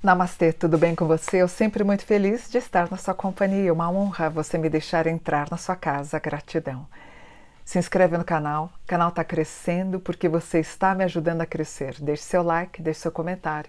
Namastê, tudo bem com você? Eu sempre muito feliz de estar na sua companhia. Uma honra você me deixar entrar na sua casa. Gratidão. Se inscreve no canal. O canal está crescendo porque você está me ajudando a crescer. Deixe seu like, deixe seu comentário.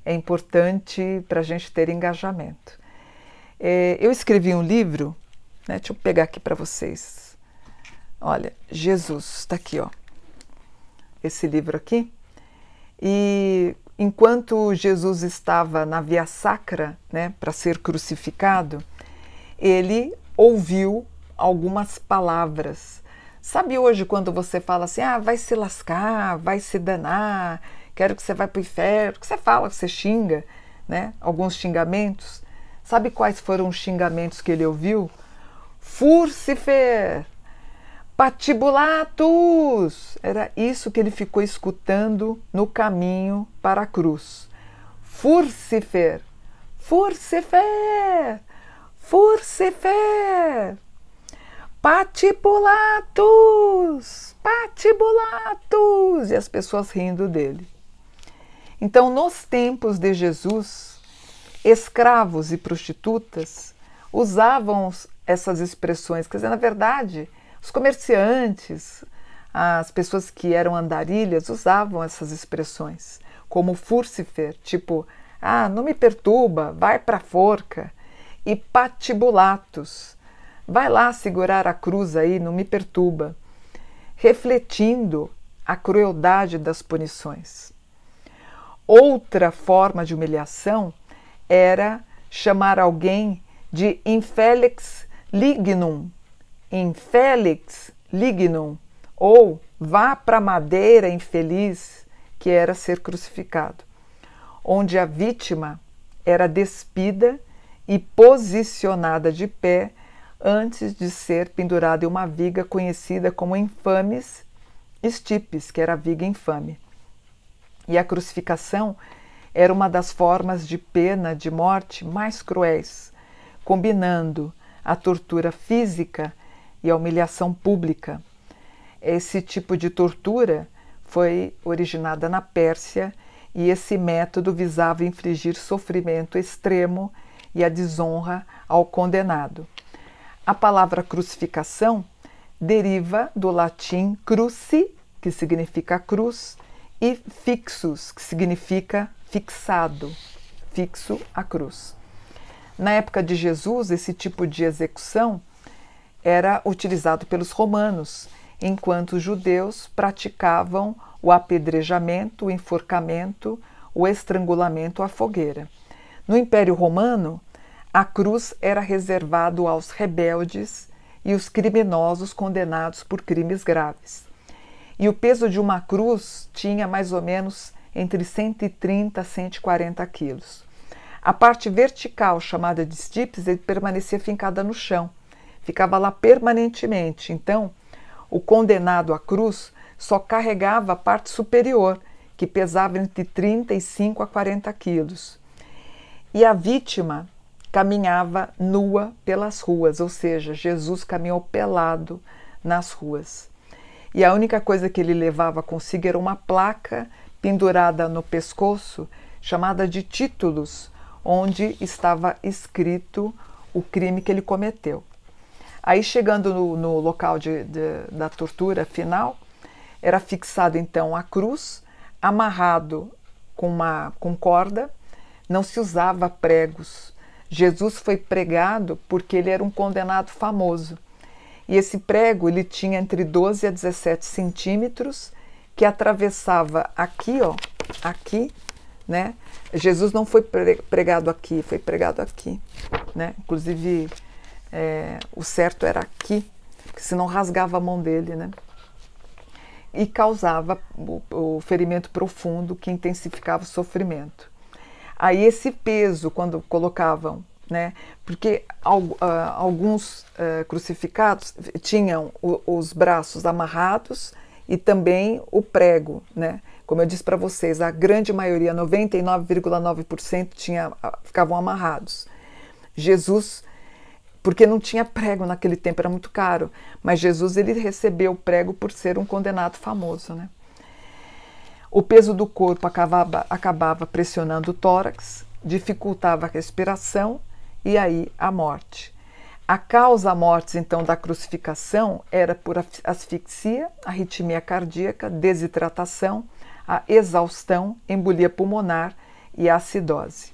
É importante para a gente ter engajamento. Eu escrevi um livro, né? Deixa eu pegar aqui para vocês. Olha, Jesus, está aqui, ó. Esse livro aqui. E enquanto Jesus estava na via sacra, né, para ser crucificado, ele ouviu algumas palavras. Sabe hoje quando você fala assim, vai se lascar, vai se danar, quero que você vá para o inferno, o que você fala, você xinga, né? Alguns xingamentos. Sabe quais foram os xingamentos que ele ouviu? Furcifer! Patibulatus! Era isso que ele ficou escutando no caminho para a cruz. Furcifer! Furcifer! Furcifer! Patibulatus! Patibulatus! E as pessoas rindo dele. Então, nos tempos de Jesus, escravos e prostitutas usavam essas expressões. Quer dizer, na verdade, os comerciantes, as pessoas que eram andarilhas usavam essas expressões, como Furcifer, tipo, não me perturba, vai para a forca, e patibulatus, vai lá segurar a cruz aí, não me perturba, refletindo a crueldade das punições. Outra forma de humilhação era chamar alguém de infelix lignum, infelix lignum, ou vá para a madeira infeliz, que era ser crucificado, onde a vítima era despida e posicionada de pé antes de ser pendurada em uma viga conhecida como infames stipes, que era a viga infame. E a crucificação era uma das formas de pena de morte mais cruéis, combinando a tortura física e a humilhação pública. Esse tipo de tortura foi originada na Pérsia e esse método visava infligir sofrimento extremo e a desonra ao condenado. A palavra crucificação deriva do latim cruci, que significa cruz, e fixus, que significa fixado, fixo a cruz. Na época de Jesus, esse tipo de execução era utilizado pelos romanos, enquanto os judeus praticavam o apedrejamento, o enforcamento, o estrangulamento à fogueira. No Império Romano, a cruz era reservada aos rebeldes e os criminosos condenados por crimes graves. E o peso de uma cruz tinha mais ou menos entre 130 a 140 quilos. A parte vertical, chamada de stipes, ele permanecia fincada no chão. Ficava lá permanentemente. Então, o condenado à cruz só carregava a parte superior, que pesava entre 35 a 40 quilos. E a vítima caminhava nua pelas ruas, ou seja, Jesus caminhou pelado nas ruas. E a única coisa que ele levava consigo era uma placa pendurada no pescoço, chamada de títulos, onde estava escrito o crime que ele cometeu. Aí, chegando no local da tortura final, era fixado então a cruz, amarrado com corda, não se usava pregos. Jesus foi pregado porque ele era um condenado famoso. E esse prego ele tinha entre 12 a 17 centímetros, que atravessava aqui, ó, aqui, né? Jesus não foi pregado aqui, foi pregado aqui, né? Inclusive, o certo era aqui, porque senão rasgava a mão dele, né? E causava o ferimento profundo que intensificava o sofrimento. Aí esse peso, quando colocavam, né? Porque alguns crucificados tinham os braços amarrados e também o prego, né? Como eu disse para vocês, a grande maioria, 99,9%, ficavam amarrados. Jesus, porque não tinha prego naquele tempo, era muito caro, mas Jesus ele recebeu o prego por ser um condenado famoso, né? O peso do corpo acabava pressionando o tórax dificultava a respiração e aí a morte. A causa mortis, então, da crucificação era por asfixia, arritmia cardíaca, desidratação, a exaustão, embolia pulmonar e a acidose.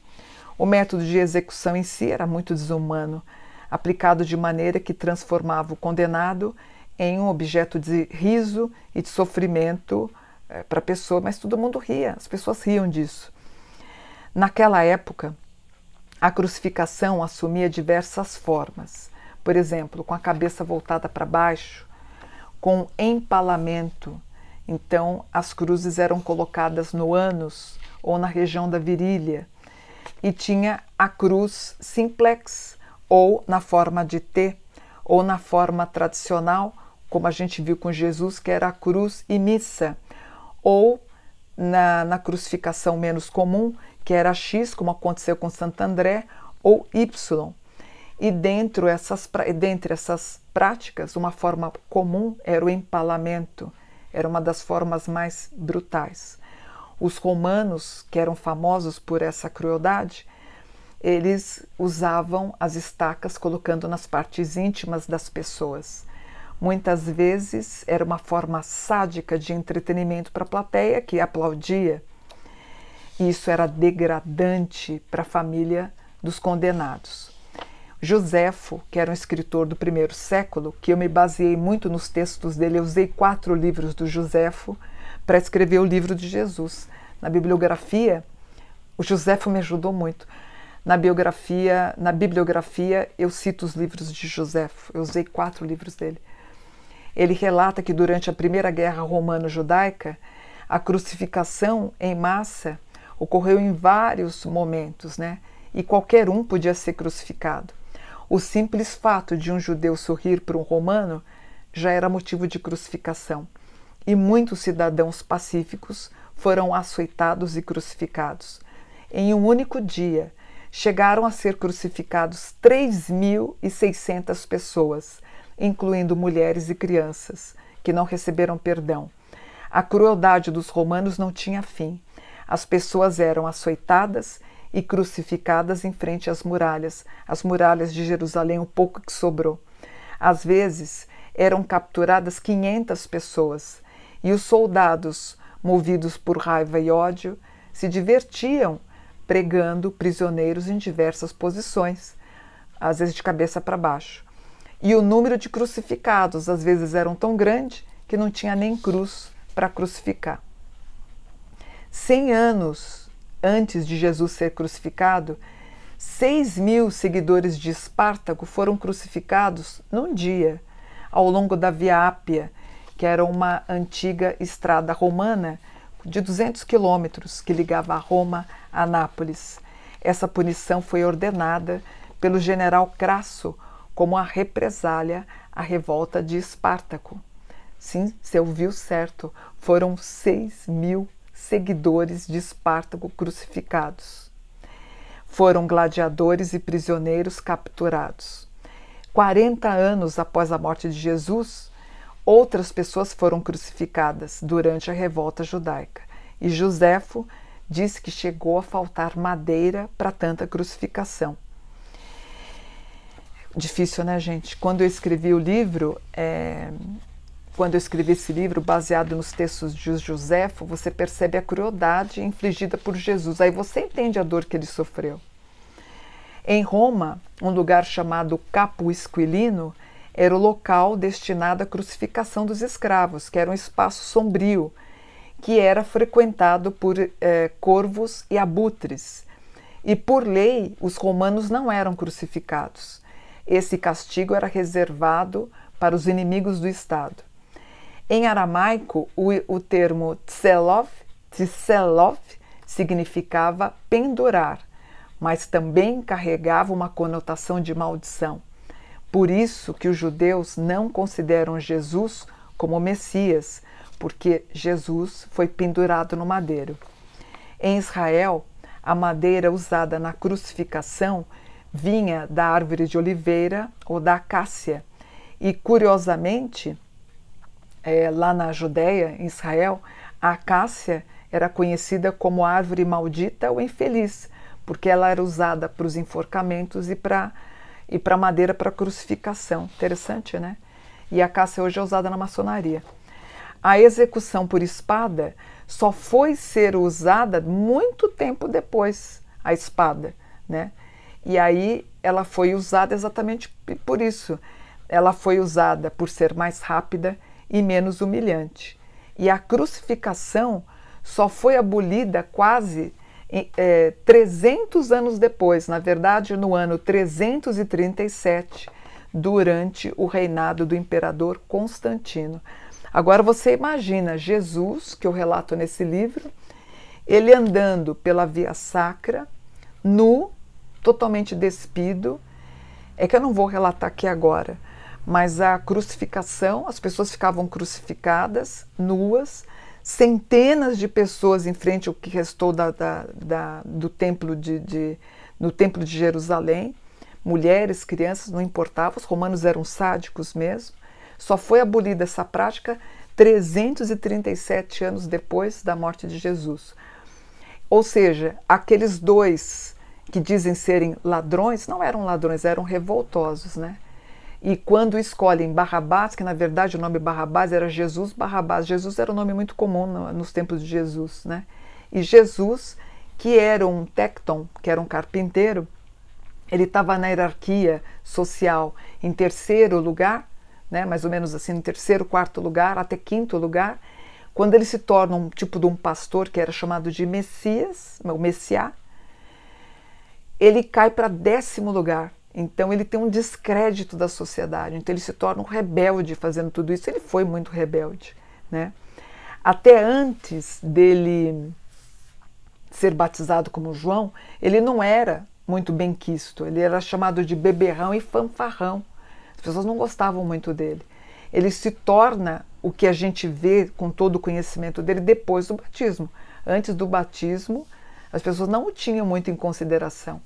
O método de execução em si era muito desumano, aplicado de maneira que transformava o condenado em um objeto de riso e de sofrimento para a pessoa, mas todo mundo ria, as pessoas riam disso. Naquela época, a crucificação assumia diversas formas, por exemplo, com a cabeça voltada para baixo, com empalamento. Então, as cruzes eram colocadas no ânus ou na região da virilha, e tinha a cruz simplex, ou na forma de T, ou na forma tradicional, como a gente viu com Jesus, que era a cruz imissa, ou na crucificação menos comum, que era X, como aconteceu com Santo André, ou Y. E dentre essas práticas, uma forma comum era o empalamento, era uma das formas mais brutais. Os romanos, que eram famosos por essa crueldade, eles usavam as estacas colocando nas partes íntimas das pessoas. Muitas vezes era uma forma sádica de entretenimento para a plateia, que aplaudia. Isso era degradante para a família dos condenados. Joséfo, que era um escritor do primeiro século, que eu me baseei muito nos textos dele, eu usei 4 livros do Joséfo para escrever o livro de Jesus. Na bibliografia, o Joséfo me ajudou muito. Na bibliografia, eu cito os livros de Joséfo, eu usei 4 livros dele. Ele relata que durante a Primeira Guerra Romano-Judaica, a crucificação em massa ocorreu em vários momentos, né? E qualquer um podia ser crucificado. O simples fato de um judeu sorrir para um romano já era motivo de crucificação. E muitos cidadãos pacíficos foram açoitados e crucificados. Em um único dia, chegaram a ser crucificados 3.600 pessoas, incluindo mulheres e crianças, que não receberam perdão. A crueldade dos romanos não tinha fim. As pessoas eram açoitadas e crucificadas em frente às muralhas de Jerusalém, o pouco que sobrou. Às vezes, eram capturadas 500 pessoas, e os soldados, movidos por raiva e ódio, se divertiam pregando prisioneiros em diversas posições, às vezes de cabeça para baixo. E o número de crucificados, às vezes, era tão grande que não tinha nem cruz para crucificar. 100 anos antes de Jesus ser crucificado, 6.000 seguidores de Espartaco foram crucificados num dia, ao longo da Via Ápia, que era uma antiga estrada romana de 200 quilômetros que ligava Roma a Nápoles. Essa punição foi ordenada pelo general Crasso como a represália à revolta de Espartaco. Sim, você ouviu certo, foram 6.000 seguidores de Espartaco crucificados. Foram gladiadores e prisioneiros capturados. 40 anos após a morte de Jesus, outras pessoas foram crucificadas durante a revolta judaica. E Joséfo diz que chegou a faltar madeira para tanta crucificação. Difícil, né, gente? Quando eu escrevi o livro, esse livro baseado nos textos de Joséfo, você percebe a crueldade infligida por Jesus. Aí você entende a dor que ele sofreu. Em Roma, um lugar chamado Capo Esquilino era o local destinado à crucificação dos escravos, que era um espaço sombrio, que era frequentado por corvos e abutres. E por lei, os romanos não eram crucificados. Esse castigo era reservado para os inimigos do Estado. Em aramaico, o termo tselov significava pendurar, mas também carregava uma conotação de maldição. Por isso que os judeus não consideram Jesus como Messias, porque Jesus foi pendurado no madeiro. Em Israel, a madeira usada na crucificação vinha da árvore de oliveira ou da acácia. E, curiosamente, lá na Judéia, em Israel, a acácia era conhecida como árvore maldita ou infeliz, porque ela era usada para os enforcamentos e para madeira para crucificação. Interessante, né? E a acácia hoje é usada na maçonaria. A execução por espada só foi ser usada muito tempo depois, a espada, né? E aí ela foi usada exatamente por isso. Ela foi usada por ser mais rápida e menos humilhante. E a crucificação só foi abolida quase 300 anos depois, na verdade no ano 337, durante o reinado do imperador Constantino. Agora você imagina Jesus, que eu relato nesse livro, ele andando pela Via Sacra, nu, totalmente despido. É que eu não vou relatar aqui agora, mas a crucificação, as pessoas ficavam crucificadas, nuas, centenas de pessoas em frente ao que restou do templo no templo de Jerusalém, mulheres, crianças, não importava, os romanos eram sádicos mesmo. Só foi abolida essa prática 337 anos depois da morte de Jesus. Ou seja, aqueles dois que dizem serem ladrões, não eram ladrões, eram revoltosos, né? E quando escolhem Barrabás, que na verdade o nome Barrabás era Jesus Barrabás, Jesus era um nome muito comum nos tempos de Jesus, né? E Jesus, que era um tecton, que era um carpinteiro, ele estava na hierarquia social em terceiro lugar, né, mais ou menos assim, no terceiro, quarto lugar, até quinto lugar. Quando ele se torna um tipo de um pastor, que era chamado de Messias, o Messiá, ele cai para 10º lugar. Então ele tem um descrédito da sociedade, então ele se torna um rebelde fazendo tudo isso. Ele foi muito rebelde, né? Até antes dele ser batizado como João, ele não era muito benquisto, ele era chamado de beberrão e fanfarrão. As pessoas não gostavam muito dele. Ele se torna o que a gente vê com todo o conhecimento dele depois do batismo. Antes do batismo, as pessoas não o tinham muito em consideração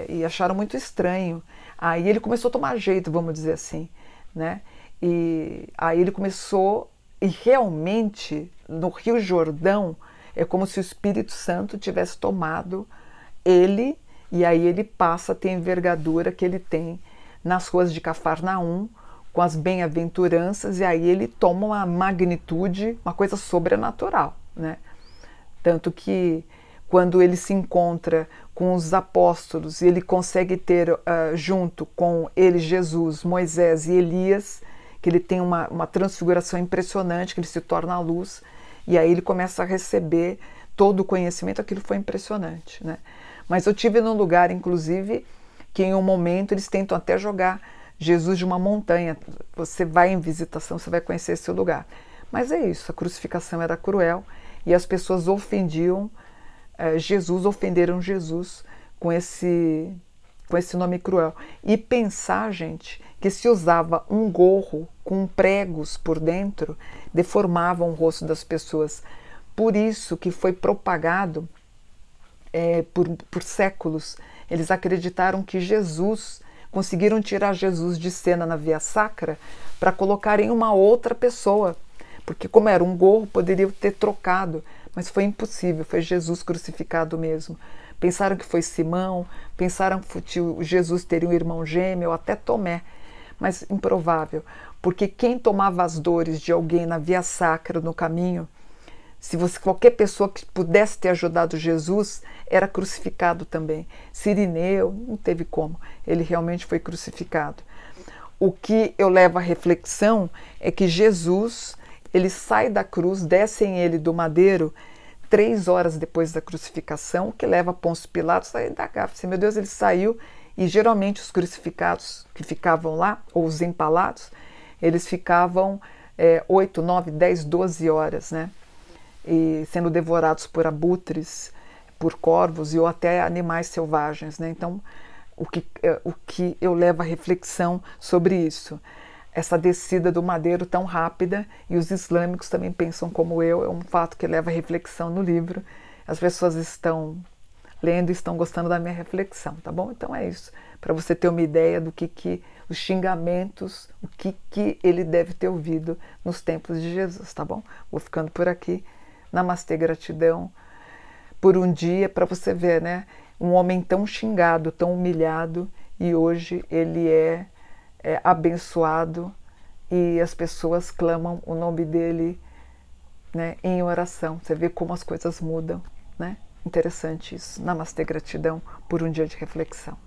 e acharam muito estranho. Aí ele começou a tomar jeito, vamos dizer assim, né? E aí ele começou, e realmente no Rio Jordão é como se o Espírito Santo tivesse tomado ele, e aí ele passa a ter a envergadura que ele tem nas ruas de Cafarnaum, com as bem-aventuranças, e aí ele toma uma magnitude, uma coisa sobrenatural, né? Tanto que quando ele se encontra com os apóstolos e ele consegue ter junto com ele Jesus, Moisés e Elias, que ele tem uma transfiguração impressionante, que ele se torna a luz, e aí ele começa a receber todo o conhecimento. Aquilo foi impressionante, né? Mas eu tive num lugar, inclusive, que em um momento eles tentam até jogar Jesus de uma montanha. Você vai em visitação, você vai conhecer esse lugar. Mas é isso, a crucificação era cruel e as pessoas ofendiam Jesus, ofenderam Jesus com esse nome cruel. E pensar, gente, que se usava um gorro com pregos por dentro, deformavam o rosto das pessoas. Por isso que foi propagado por séculos. Eles acreditaram que Jesus, conseguiram tirar Jesus de cena na Via Sacra para colocar em uma outra pessoa, porque como era um gorro, poderiam ter trocado, mas foi impossível, foi Jesus crucificado mesmo. Pensaram que foi Simão, pensaram que Jesus teria um irmão gêmeo, ou até Tomé, mas improvável, porque quem tomava as dores de alguém na Via Sacra, no caminho, se qualquer pessoa que pudesse ter ajudado Jesus, era crucificado também. Cirineu, não teve como, ele realmente foi crucificado. O que eu levo à reflexão é que Jesus, ele sai da cruz, descem ele do madeiro 3 horas depois da crucificação, que leva Pôncio Pilatos a indagar. Assim, meu Deus, ele saiu, e geralmente os crucificados que ficavam lá, ou os empalados, eles ficavam 8, 9, 10, 12 horas, né? E sendo devorados por abutres, por corvos ou até animais selvagens, né? Então, o que eu levo à reflexão sobre isso, essa descida do madeiro tão rápida, e os islâmicos também pensam como eu, é um fato que leva à reflexão no livro. As pessoas estão lendo e estão gostando da minha reflexão, tá bom? Então é isso, para você ter uma ideia do que os xingamentos, o que ele deve ter ouvido nos tempos de Jesus, tá bom? Vou ficando por aqui. Namastê, gratidão por um dia, para você ver, né? Um homem tão xingado, tão humilhado, e hoje ele é abençoado e as pessoas clamam o nome dele, né, em oração. Você vê como as coisas mudam, né? Interessante isso. Namastê, gratidão por um dia de reflexão.